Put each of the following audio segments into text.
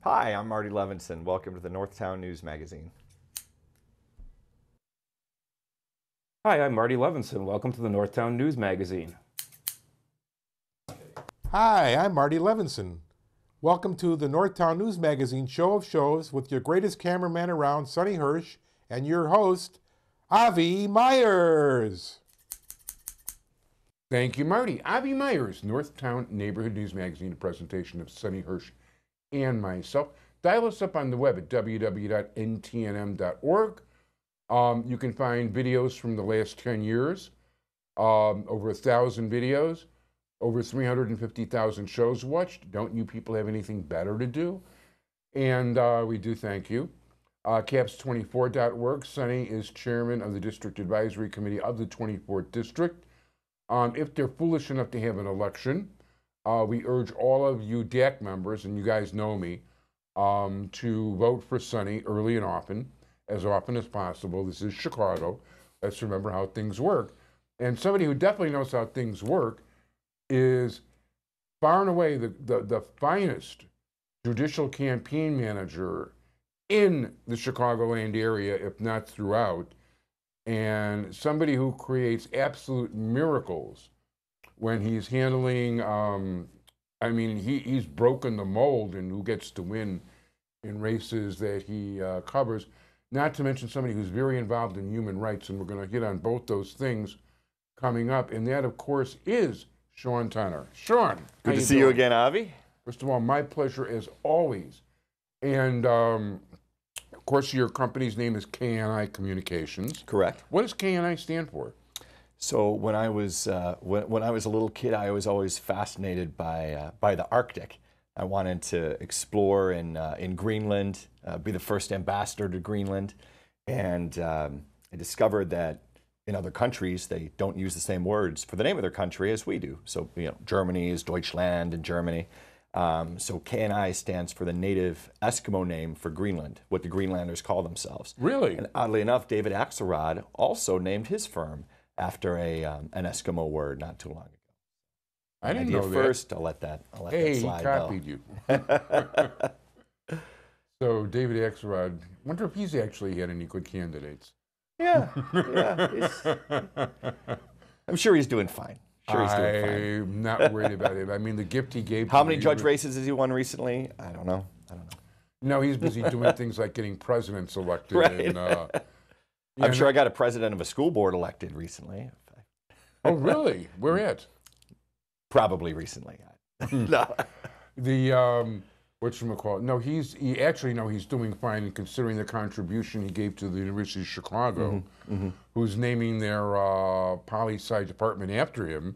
Hi, I'm Marty Levinson. Welcome to the Northtown News Magazine. Hi, I'm Marty Levinson. Welcome to the Northtown News Magazine. Hi, I'm Marty Levinson. Welcome to the Northtown News Magazine show of shows with your greatest cameraman around, Sonny Hirsch, and your host, Avi Myers. Thank you, Marty. Avi Myers, Northtown Neighborhood News Magazine, a presentation of Sonny Hirsch and myself. Dial us up on the web at www.ntnm.org. You can find videos from the last 10 years, over 1,000 videos, over 350,000 shows watched. Don't you people have anything better to do? And we do thank you. Caps24.org. Sonny is chairman of the District Advisory Committee of the 24th District. If they're foolish enough to have an election, we urge all of you DAC members, and you guys know me, to vote for Sonny early and often as possible. This is Chicago. Let's remember how things work. And somebody who definitely knows how things work is far and away the finest judicial campaign manager in the Chicagoland area, if not throughout, and somebody who creates absolute miracles when he's handling, he's broken the mold in who gets to win in races that he covers, not to mention somebody who's very involved in human rights, and we're going to hit on both those things coming up, and that, of course, is Sean Tanner. Sean, Good to see you again, Avi. First of all, my pleasure as always. And, of course, your company's name is K&I Communications. Correct. What does K&I stand for? So when I was when I was a little kid, I was always fascinated by the Arctic. I wanted to explore in Greenland, be the first ambassador to Greenland, and I discovered that in other countries they don't use the same words for the name of their country as we do. So Germany is Deutschland in Germany. So K&I stands for the native Eskimo name for Greenland, what the Greenlanders call themselves. Really? And oddly enough, David Axelrod also named his firm after an Eskimo word not too long ago. I didn't know that. First, I'll let that slide. He copied you. So David Axelrod, wonder if he's actually had any good candidates. Yeah. I'm sure he's doing fine. I'm not worried about it. I mean, the gift he gave. How many judge races has he won recently? I don't know. No, he's busy doing things like getting presidents elected. Right. And, I'm sure I got a president of a school board elected recently. Oh, really? Where at? Probably recently. No. Whatchamacallit? No, he's doing fine considering the contribution he gave to the University of Chicago, who's naming their poli-sci department after him.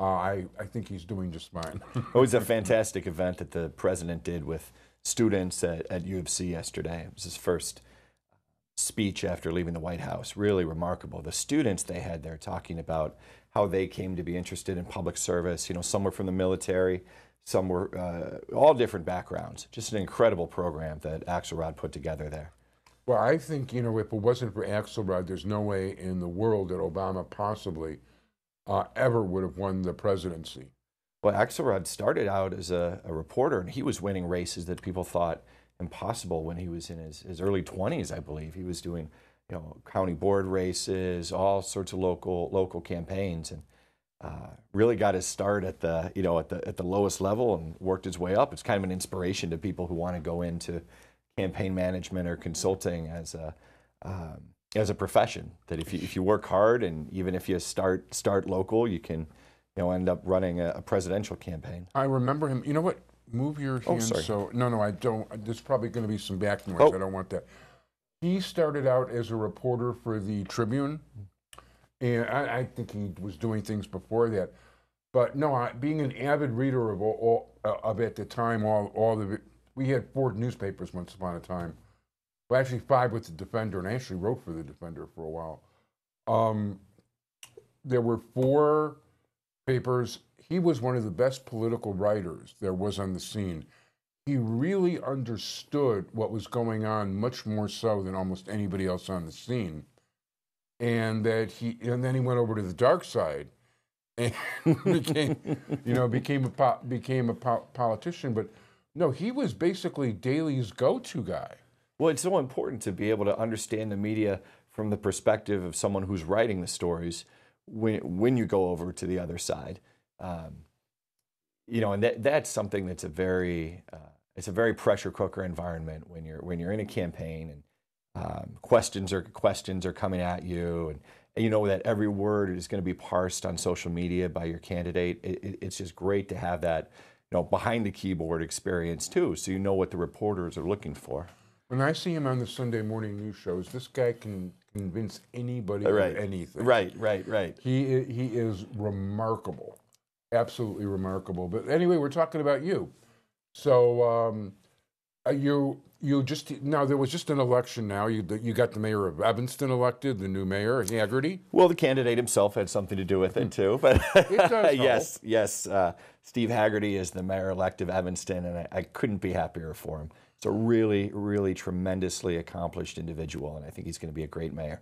I think he's doing just fine. It was a fantastic event that the president did with students at U of C yesterday. It was his first speech after leaving the White House. Really remarkable. The students they had there talking about how they came to be interested in public service. Some were from the military, some were all different backgrounds. Just an incredible program that Axelrod put together there. Well, I think, if it wasn't for Axelrod, there's no way in the world that Obama possibly ever would have won the presidency. Well, Axelrod started out as a reporter, and he was winning races that people thought impossible when he was in his early 20s, I believe. He was doing, county board races, all sorts of local campaigns, and really got his start at the lowest level and worked his way up. It's kind of an inspiration to people who want to go into campaign management or consulting as a profession. That if you work hard, and even if you start local, you can end up running a presidential campaign. I remember him. You know what? Move your hand. Oh, sorry. So no, I don't. There's probably going to be some back noise. I don't want that. He started out as a reporter for the Tribune, and I think he was doing things before that. But no, being an avid reader of at the time, we had 4 newspapers once upon a time. Well, actually 5 with the Defender, and I actually wrote for the Defender for a while. There were 4 papers. He was one of the best political writers there was on the scene. He really understood what was going on much more so than almost anybody else on the scene. And then he went over to the dark side and became a politician. But No, he was basically Daley's go-to guy. Well, it's so important to be able to understand the media from the perspective of someone who's writing the stories when you go over to the other side. And that's something that's it's a very pressure cooker environment when you're in a campaign and questions are coming at you, and you know that every word is going to be parsed on social media by your candidate. It's just great to have that behind the keyboard experience too, so you know what the reporters are looking for. When I see him on the Sunday morning news shows, this guy can convince anybody of anything. Right. He is remarkable, absolutely remarkable. But anyway, we're talking about you. So you just now there was just an election. Now you got the mayor of Evanston elected, the new mayor Haggerty. Well, the candidate himself had something to do with it too, but it does yes. Steve Haggerty is the mayor-elect of Evanston, and I couldn't be happier for him. It's a really, really tremendously accomplished individual, and I think he's going to be a great mayor.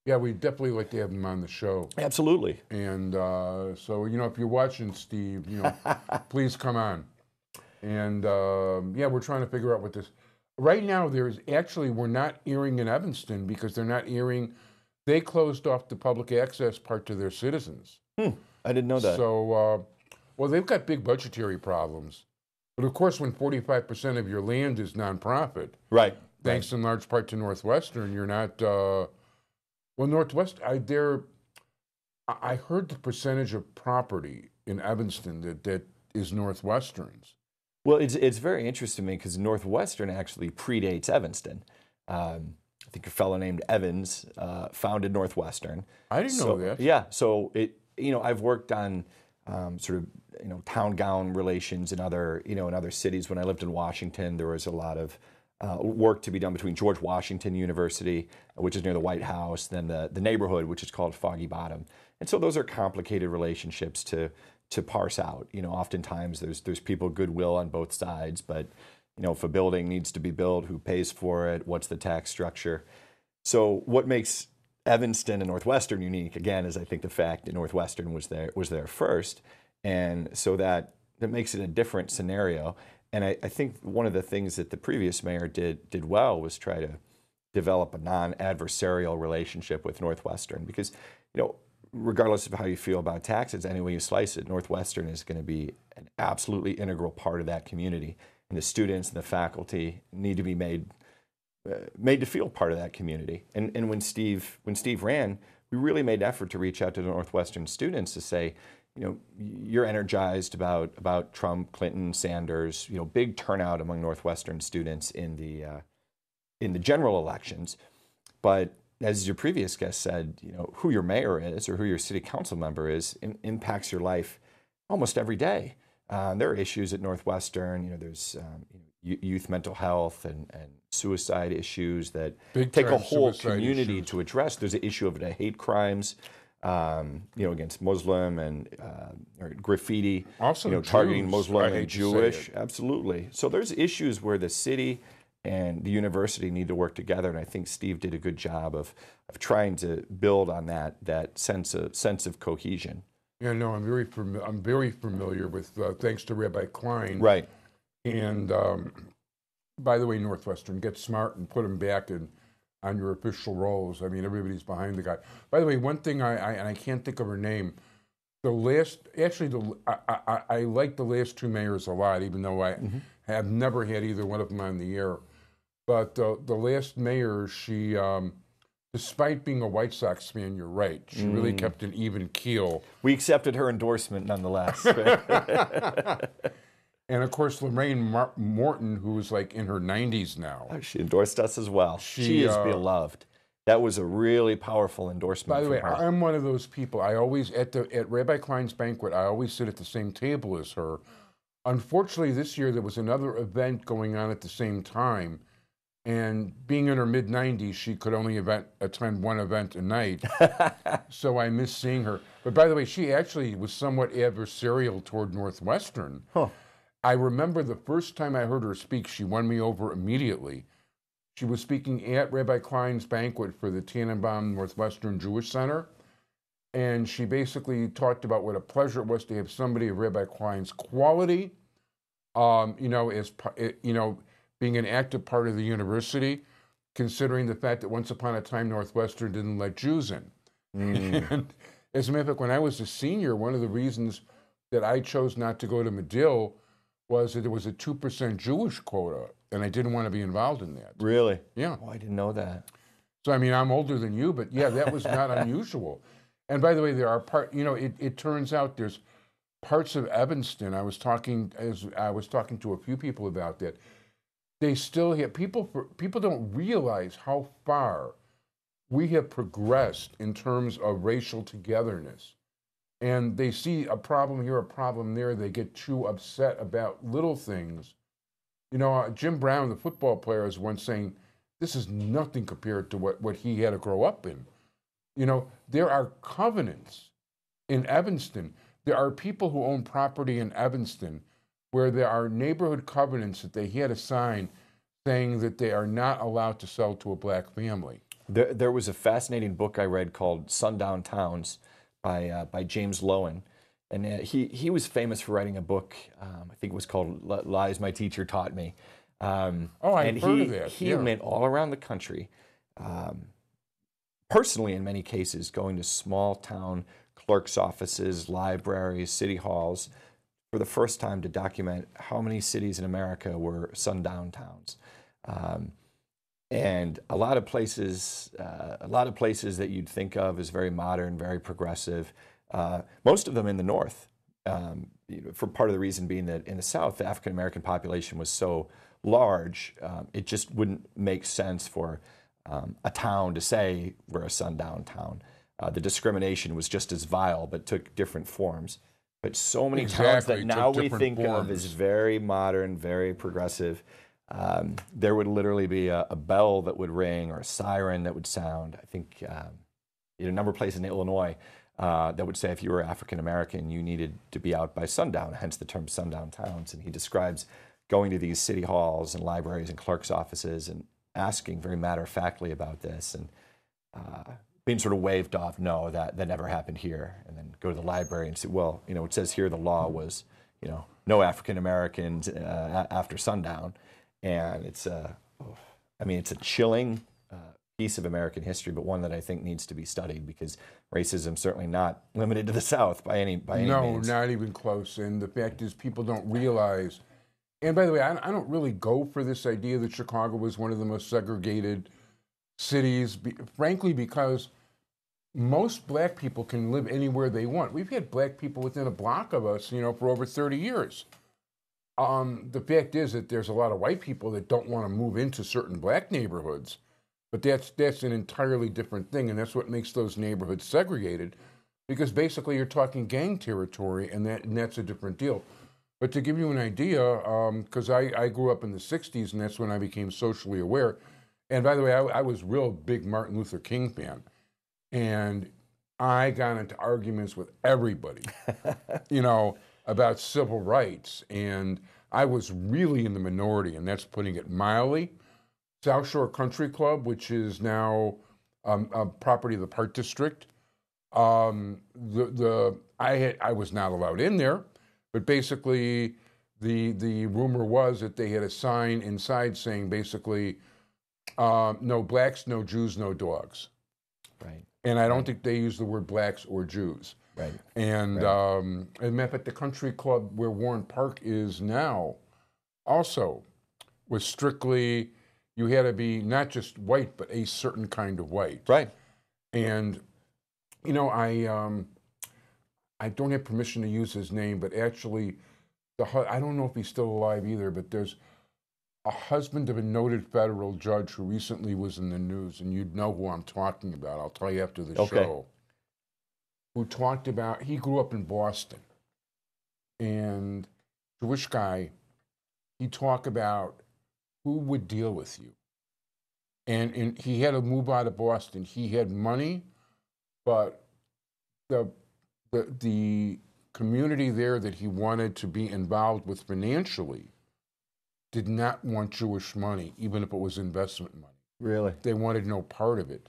Yeah, we'd definitely like to have him on the show. Absolutely. And so, if you're watching, Steve, please come on. And yeah, we're trying to figure out what this. Right now, we're not airing in Evanston because they're not airing. They closed off the public access part to their citizens. I didn't know that. So, well, they've got big budgetary problems. But of course, when 45% of your land is nonprofit, right, thanks in large part to Northwestern, you're not. Well, Northwest, I heard the percentage of property in Evanston that is Northwestern's. Well, it's very interesting to me because Northwestern actually predates Evanston. I think a fellow named Evans founded Northwestern. I didn't know that. Yeah, so I've worked on sort of town gown relations in other cities. When I lived in Washington, there was a lot of work to be done between George Washington University, which is near the White House, then the neighborhood, which is called Foggy Bottom. And so those are complicated relationships to parse out. Oftentimes there's people goodwill on both sides, but if a building needs to be built, who pays for it? What's the tax structure? So what makes Evanston and Northwestern unique, again, is I think the fact that Northwestern was there first. And so that makes it a different scenario. And I think one of the things that the previous mayor did well was try to develop a non-adversarial relationship with Northwestern, because regardless of how you feel about taxes, any way you slice it, Northwestern is going to be an absolutely integral part of that community, and the students and the faculty need to be made to feel part of that community. And when Steve ran, we really made an effort to reach out to the Northwestern students to say, you're energized about Trump, Clinton, Sanders, big turnout among Northwestern students in the general elections. But as your previous guest said, who your mayor is or who your city council member is impacts your life almost every day. There are issues at Northwestern. There's youth mental health and suicide issues that take a whole community to address. There's an issue of the hate crimes, against Muslim and or graffiti, also targeting Jews, Muslim and Jewish. Absolutely. So there's issues where the city and the university need to work together, and I think Steve did a good job of trying to build on that sense of cohesion. Yeah, no, I'm very familiar with thanks to Rabbi Klein. Right. And by the way, Northwestern, get smart and put them back on your official roles. I mean, everybody's behind the guy. By the way, one thing I can't think of her name. I like the last two mayors a lot, even though I have never had either one of them on the air. But the last mayor, she, despite being a White Sox fan, you're right. She really kept an even keel. We accepted her endorsement nonetheless. And of course, Lorraine Morton, who's like in her 90s now. She endorsed us as well. She is beloved. That was a really powerful endorsement. By the way, her. I'm one of those people. I always at Rabbi Klein's banquet, I always sit at the same table as her. Unfortunately, this year there was another event going on at the same time. And being in her mid-90s, she could only attend one event a night. So I missed seeing her. But by the way, she actually was somewhat adversarial toward Northwestern. Huh. I remember the first time I heard her speak, she won me over immediately. She was speaking at Rabbi Klein's banquet for the Tannenbaum Northwestern Jewish Center. And she basically talked about what a pleasure it was to have somebody of Rabbi Klein's quality being an active part of the university, considering the fact that once upon a time Northwestern didn't let Jews in. And as a matter of fact, when I was a senior, one of the reasons that I chose not to go to Medill was that there was a 2% Jewish quota, and I didn't want to be involved in that. Really? Yeah. Oh, I didn't know that. So, I mean, I'm older than you, but yeah, that was not unusual. And by the way, there are it turns out there's parts of Evanston. I was talking to a few people about that. They still have people don't realize how far we have progressed in terms of racial togetherness. And they see a problem here, a problem there. They get too upset about little things. Jim Brown, the football player, is once saying, this is nothing compared to what he had to grow up in. There are covenants in Evanston. There are people who own property in Evanston where there are neighborhood covenants that they had to sign saying that they are not allowed to sell to a black family. There was a fascinating book I read called Sundown Towns by James Lowen. And he was famous for writing a book, I think it was called Lies My Teacher Taught Me. I've and heard of that. He went all around the country, personally in many cases, going to small town clerks' offices, libraries, city halls, for the first time to document how many cities in America were sundown towns. And a lot of places that you'd think of as very modern, very progressive, most of them in the North, for part of the reason being that in the South, the African-American population was so large, it just wouldn't make sense for a town to say we're a sundown town. The discrimination was just as vile, but took different forms. But so many towns that now we think of as very modern, very progressive, there would literally be a bell that would ring or a siren that would sound. I think a number of places in Illinois that would say if you were African American, you needed to be out by sundown, hence the term sundown towns. And he describes going to these city halls and libraries and clerks' offices and asking very matter-of-factly about this and being sort of waved off, no, that never happened here. And then go to the library and say, well, it says here the law was, no African Americans after sundown. And it's a chilling piece of American history, but one that I think needs to be studied because racism certainly not limited to the South by any means. No, not even close. And the fact is, people don't realize. And by the way, I don't really go for this idea that Chicago was one of the most segregated cities, frankly, because most black people can live anywhere they want. We've had black people within a block of us, for over 30 years. The fact is that there's a lot of white people that don't want to move into certain black neighborhoods, but that's an entirely different thing, and that's what makes those neighborhoods segregated, because basically you're talking gang territory, and that's a different deal. But to give you an idea, because I grew up in the 60s, and that's when I became socially aware. And by the way, I was a real big Martin Luther King fan, and I got into arguments with everybody, about civil rights, and I was really in the minority, and that's putting it mildly. South Shore Country Club, which is now a property of the Park District, I was not allowed in there, but basically the rumor was that they had a sign inside saying basically no blacks, no Jews, no dogs. Right. And I don't think they used the word blacks or Jews. Right. And as a matter of fact, the country club where Warren Park is now also was strictly, you had to be not just white, but a certain kind of white. Right. And, I don't have permission to use his name, but actually, I don't know if he's still alive either, but there's a husband of a noted federal judge who recently was in the news, and you'd know who I'm talking about. I'll tell you after the show. Who talked about, he grew up in Boston, and Jewish guy, he talked about who would deal with you. And he had to move out of Boston. He had money, but the community there that he wanted to be involved with financially did not want Jewish money, even if it was investment money. Really? They wanted no part of it.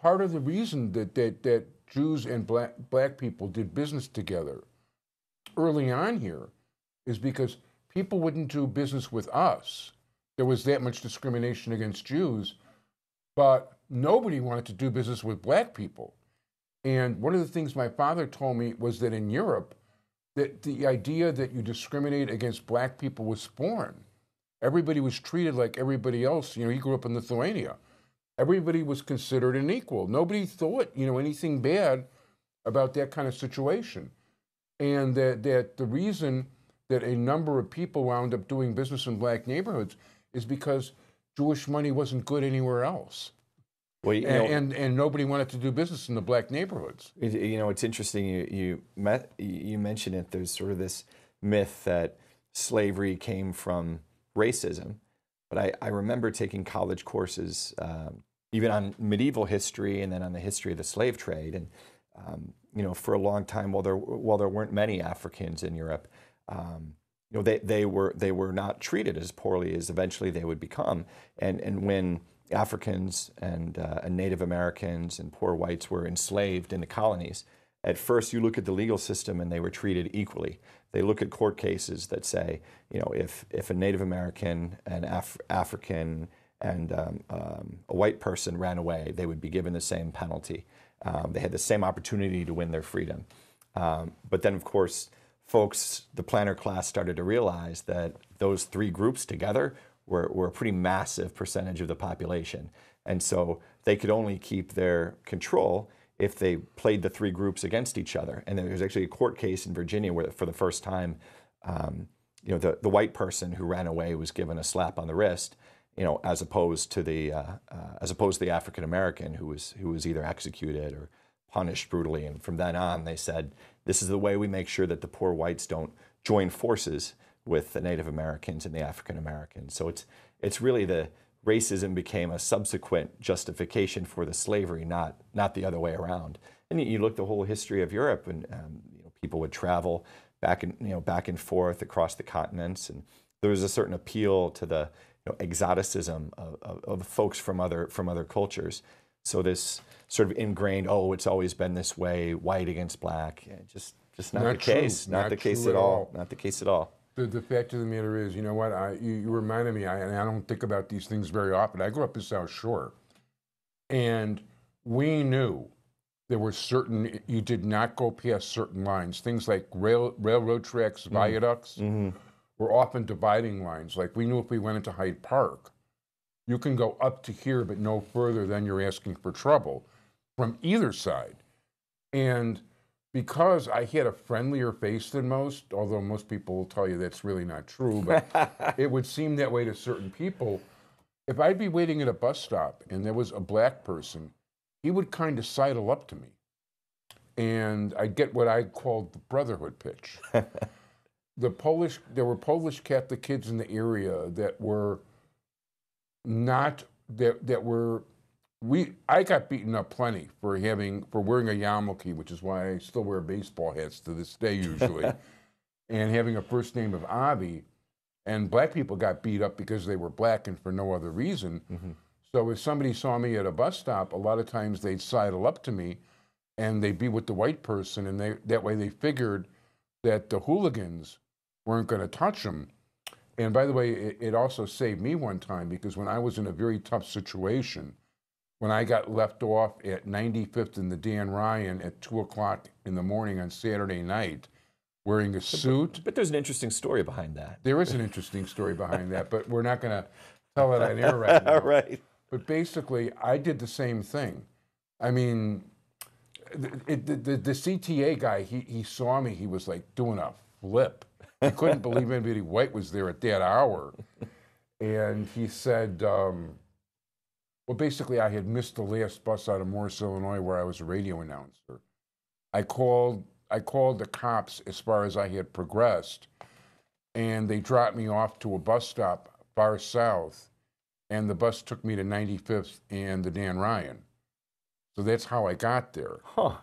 Part of the reason that Jews and black people did business together early on here is because people wouldn't do business with us. There was that much discrimination against Jews, but nobody wanted to do business with black people. And one of the things my father told me was that in Europe, that the idea that you discriminate against black people was foreign. Everybody was treated like everybody else. You know, he grew up in Lithuania. Everybody was considered an equal. Nobody thought, you know, anything bad about that kind of situation. And that the reason that a number of people wound up doing business in black neighborhoods is because Jewish money wasn't good anywhere else. Well, and nobody wanted to do business in the black neighborhoods. You know, it's interesting. You mentioned it. There's sort of this myth that slavery came from racism, but I remember taking college courses, even on medieval history, and then on the history of the slave trade. And you know, for a long time, while there weren't many Africans in Europe, you know, they were not treated as poorly as eventually they would become. And when Africans and Native Americans and poor whites were enslaved in the colonies, at first you look at the legal system and they were treated equally. They look at court cases that say, you know, if a Native American, an African, and a white person ran away, they would be given the same penalty. They had the same opportunity to win their freedom. But then, of course, the planter class started to realize that those three groups together were a pretty massive percentage of the population. And so they could only keep their control if they played the three groups against each other. And there was actually a court case in Virginia where, for the first time, you know, the white person who ran away was given a slap on the wrist, you know, as opposed to the African American who was either executed or punished brutally. And from then on, they said, this is the way we make sure that the poor whites don't join forces with the Native Americans and the African Americans. So it's really the racism became a subsequent justification for the slavery, not the other way around. And you look the whole history of Europe, and you know, people would travel back and forth across the continents, and there was a certain appeal to the exoticism of folks from other cultures. So this sort of ingrained, oh, it's always been this way, white against black, just not the case. Not the case at all. Not the case at all. The fact of the matter is, you know what, you reminded me, and I don't think about these things very often. I grew up in South Shore, and we knew there were certain, you did not go past certain lines. Things like railroad tracks, viaducts, were often dividing lines. Like, we knew if we went into Hyde Park, you can go up to here, but no further, then you're asking for trouble from either side. And because I had a friendlier face than most, although most people will tell you that's really not true, but it would seem that way to certain people. If I'd be waiting at a bus stop and there was a black person, he would kind of sidle up to me. And I'd get what I called the brotherhood pitch. There were Polish Catholic kids in the area that were not, I got beaten up plenty for wearing a yarmulke, which is why I still wear baseball hats to this day usually, and having a first name of Avi. And black people got beat up because they were black and for no other reason. So if somebody saw me at a bus stop, a lot of times they'd sidle up to me and they'd be with the white person, and that way they figured that the hooligans weren't going to touch them. And by the way, it also saved me one time, because when I was in a very tough situation, when I got left off at 95th and the Dan Ryan at 2 o'clock in the morning on Saturday night, wearing a suit. But there's an interesting story behind that. There is an interesting story behind that, but we're not going to tell it on air right now. Right. But basically, I did the same thing. I mean, the CTA guy, he saw me, he was like doing a flip. He couldn't believe anybody white was there at that hour. And he said, well, basically, I had missed the last bus out of Morris, Illinois, where I was a radio announcer. I called the cops as far as I had progressed, and they dropped me off to a bus stop far south, and the bus took me to 95th and the Dan Ryan. So that's how I got there. Huh.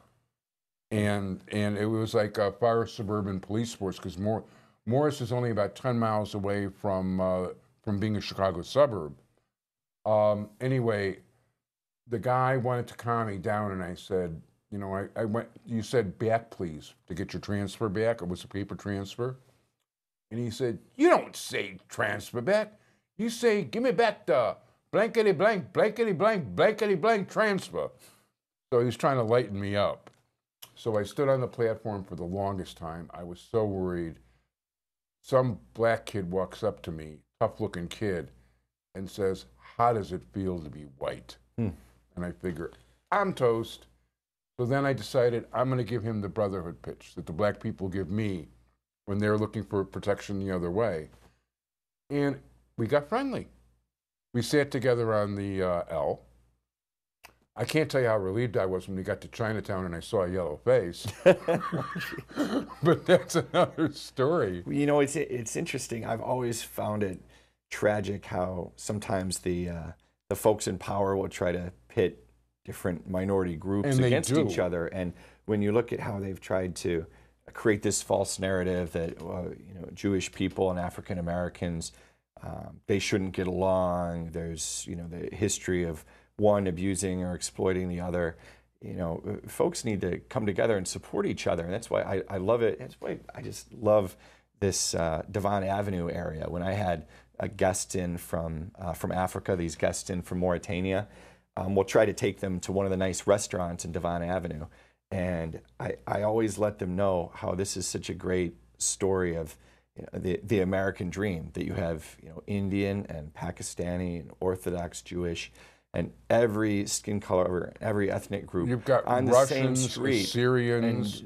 And it was like a far suburban police force, because Morris is only about 10 miles away from being a Chicago suburb. Anyway, the guy wanted to calm me down, and I said, you know, you said back, please, to get your transfer back. It was a paper transfer. And he said, "You don't say transfer back. You say, give me back the blankety blank, blankety blank, blankety blank transfer." So he was trying to lighten me up. So I stood on the platform for the longest time. I was so worried. Some black kid walks up to me, tough-looking kid, and says, "How does it feel to be white?" And I figure, I'm toast. So then I decided I'm going to give him the brotherhood pitch that the black people give me when they're looking for protection the other way. And we got friendly. We sat together on the L. I can't tell you how relieved I was when we got to Chinatown and I saw a yellow face. But that's another story. You know, it's interesting. I've always found it tragic how sometimes the folks in power will try to pit different minority groups against each other. And when you look at how they've tried to create this false narrative that Jewish people and African Americans, they shouldn't get along. There's the history of one abusing or exploiting the other. Folks need to come together and support each other, and that's why I love it. That's why I just love this Devon Avenue area. When I had a guest in from Africa, these guests in from Mauritania, we'll try to take them to one of the nice restaurants in Devon Avenue, and I always let them know how this is such a great story of the American dream, that you have Indian and Pakistani and Orthodox Jewish and every skin color, every ethnic group. You've got on Russians, the same street. Syrians.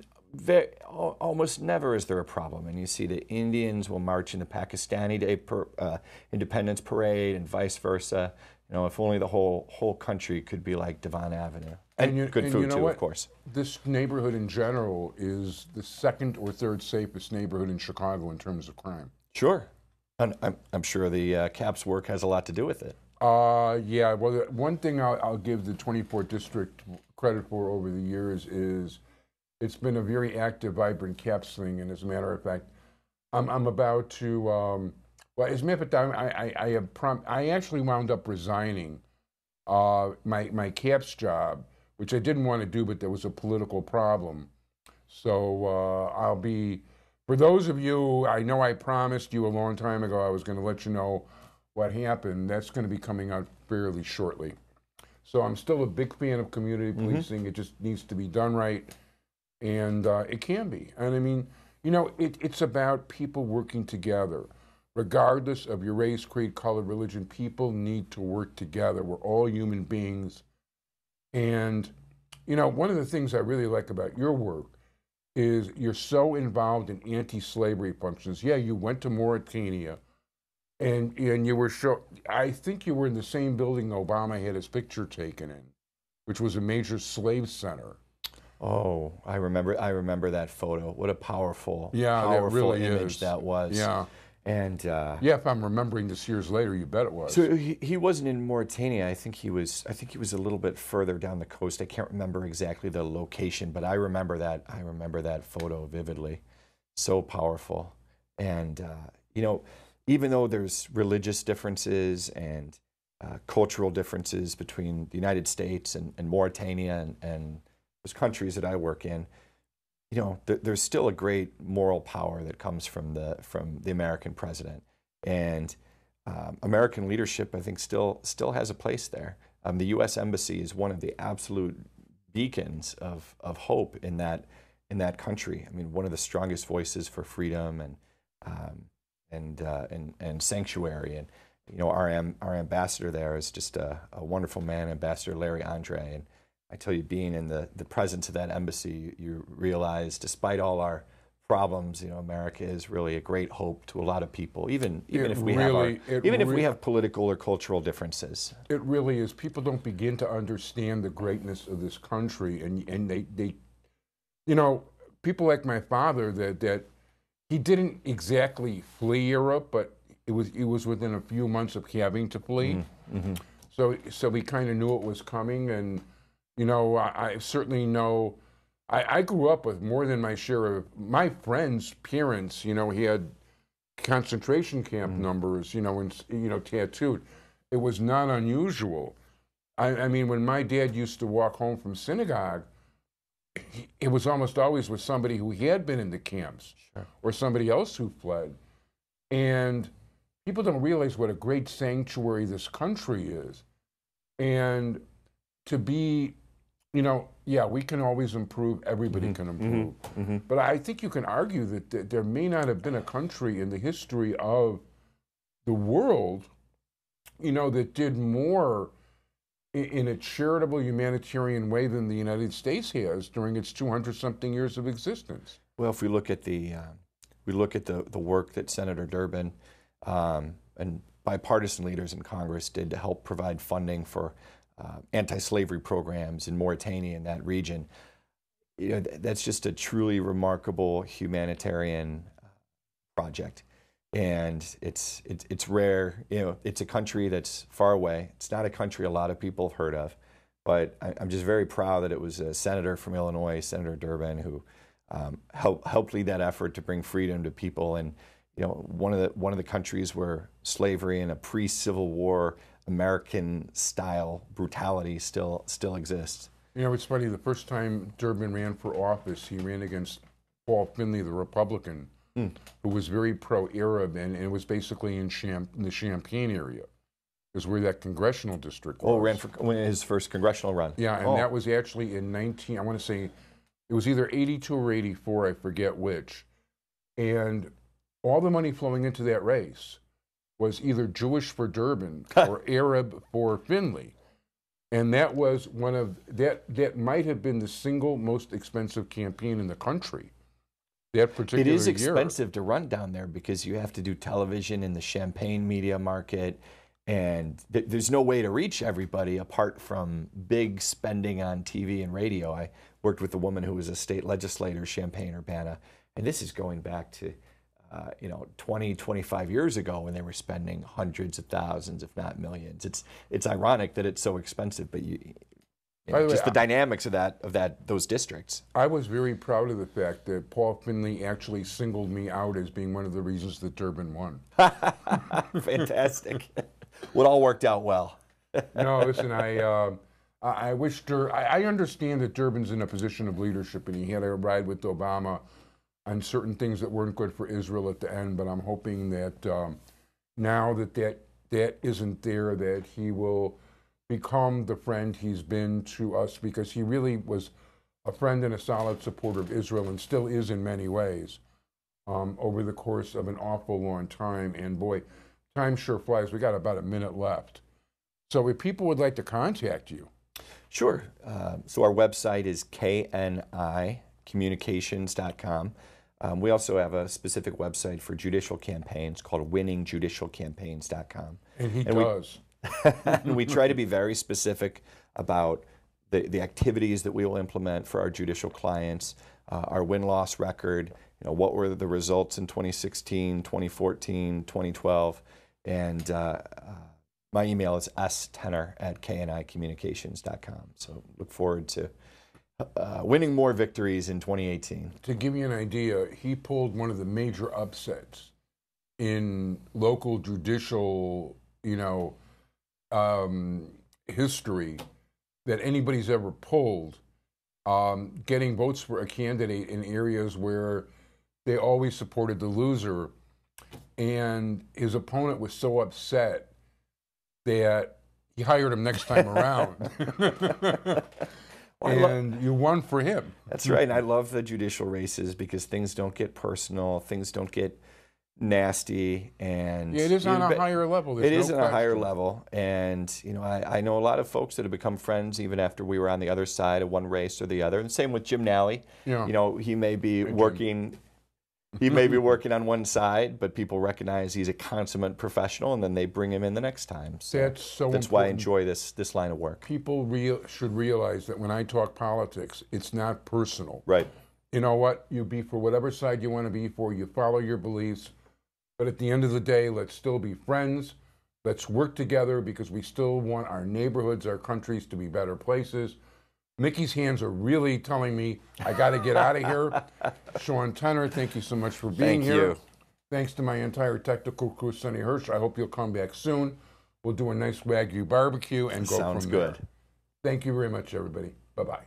And almost never is there a problem. And you see the Indians will march in the Pakistani Day Independence Parade and vice versa. If only the whole country could be like Devon Avenue. And good food too, of course. This neighborhood in general is the second or third safest neighborhood in Chicago in terms of crime. Sure. And I'm sure the CAP's work has a lot to do with it. Yeah, well, one thing I'll give the 24th District credit for over the years is it's been a very active, vibrant CAP swing, and as a matter of fact, I'm about to, well, as a matter of fact, I actually wound up resigning my CAP's job, which I didn't want to do, but there was a political problem. So I'll be, for those of you, I know I promised you a long time ago I was going to let you know what happened. That's going to be coming out fairly shortly. So I'm still a big fan of community policing. It just needs to be done right, and it can be. And I mean, it's about people working together. Regardless of your race, creed, color, religion, people need to work together. We're all human beings. And, one of the things I really like about your work is you're so involved in anti-slavery functions. Yeah, you went to Mauritania, and you were I think you were in the same building Obama had his picture taken in, which was a major slave center. Oh, I remember that photo. What a powerful, powerful really image that was. Yeah. And yeah, if I'm remembering this years later, you bet it was. So he wasn't in Mauritania. I think he was a little bit further down the coast. I can't remember exactly the location, but I remember that photo vividly. So powerful. And even though there's religious differences and cultural differences between the United States and Mauritania and those countries that I work in, there's still a great moral power that comes from the American president, and American leadership, I think, still has a place there. The U.S. Embassy is one of the absolute beacons of hope in that country. I mean, one of the strongest voices for freedom and sanctuary. And our ambassador there is just a wonderful man, Ambassador Larry Andre. And I tell you, being in the presence of that embassy, you realize, despite all our problems, America is really a great hope to a lot of people, even if we have political or cultural differences. It really is. People don't begin to understand the greatness of this country, and they people like my father that he didn't exactly flee Europe, but it was within a few months of having to flee. Mm-hmm. So we kind of knew it was coming, and I certainly know. I grew up with more than my share of my friends' parents. He had concentration camp numbers. And tattooed. It was not unusual. I mean, when my dad used to walk home from synagogue, it was almost always with somebody who had been in the camps or somebody else who fled. And people don't realize what a great sanctuary this country is. And to be, yeah, we can always improve. Everybody can improve. But I think you can argue that there may not have been a country in the history of the world, that did more in a charitable humanitarian way than the United States has during its 200-something years of existence. Well, if we look at the work that Senator Durbin and bipartisan leaders in Congress did to help provide funding for anti-slavery programs in Mauritania and that region, that's just a truly remarkable humanitarian project. And it's rare. It's a country that's far away. It's not a country a lot of people have heard of, but I'm just very proud that it was a senator from Illinois, Senator Durbin, who helped lead that effort to bring freedom to people. And one of the countries where slavery and a pre-Civil War American-style brutality still exists. It's funny. The first time Durbin ran for office, he ran against Paul Finley, the Republican, who was very pro-Arab, and it was basically in the Champaign area, is where that congressional district was. Oh, ran for his first congressional run. Yeah, and that was actually in I want to say, it was either 82 or 84, I forget which. And all the money flowing into that race was either Jewish for Durbin or Arab for Finley. And that was that might have been the single most expensive campaign in the country. That particular year. It is expensive to run down there because you have to do television in the Champagne media market, and there's no way to reach everybody apart from big spending on TV and radio. I worked with a woman who was a state legislator, Champaign-Urbana, and this is going back to 20, 25 years ago when they were spending hundreds of thousands, if not millions. It's ironic that it's so expensive, but the dynamics of those districts. I was very proud of the fact that Paul Finley actually singled me out as being one of the reasons that Durbin won. Fantastic. Well, it all worked out well. No, listen, I wish I understand that Durbin's in a position of leadership, and he had a ride with Obama on certain things that weren't good for Israel at the end, but I'm hoping that now that isn't there, that he will become the friend he's been to us, because he really was a friend and a solid supporter of Israel, and still is in many ways, over the course of an awful long time. And boy, time sure flies. We got about a minute left. So if people would like to contact you. Sure. So our website is knicommunications.com. We also have a specific website for judicial campaigns called winningjudicialcampaigns.com. And he does. And we try to be very specific about the activities that we will implement for our judicial clients, our win-loss record, what were the results in 2016, 2014, 2012, and my email is stenner@knicommunications.com. So look forward to winning more victories in 2018. To give you an idea, he pulled one of the major upsets in local judicial, history that anybody's ever pulled, getting votes for a candidate in areas where they always supported the loser, and his opponent was so upset that he hired him next time around. And you won for him. That's right. And I love the judicial races because things don't get personal, things don't get nasty, and it is on a higher level. It is on a higher level, and I know a lot of folks that have become friends even after we were on the other side of one race or the other. And same with Jim Nally. Yeah. He may be working. He may be working on one side, but people recognize he's a consummate professional, and then they bring him in the next time. So that's why I enjoy this line of work. People should realize that when I talk politics, it's not personal. Right. You know what? You be for whatever side you want to be for. You follow your beliefs. But at the end of the day, let's still be friends. Let's work together because we still want our neighborhoods, our countries to be better places. Mickey's hands are really telling me I got to get out of here. Sean Tenner, thank you so much for being here. Thank you. Thanks to my entire technical crew, Sonny Hirsch. I hope you'll come back soon. We'll do a nice Wagyu barbecue and go from there. Sounds good. Thank you very much, everybody. Bye-bye.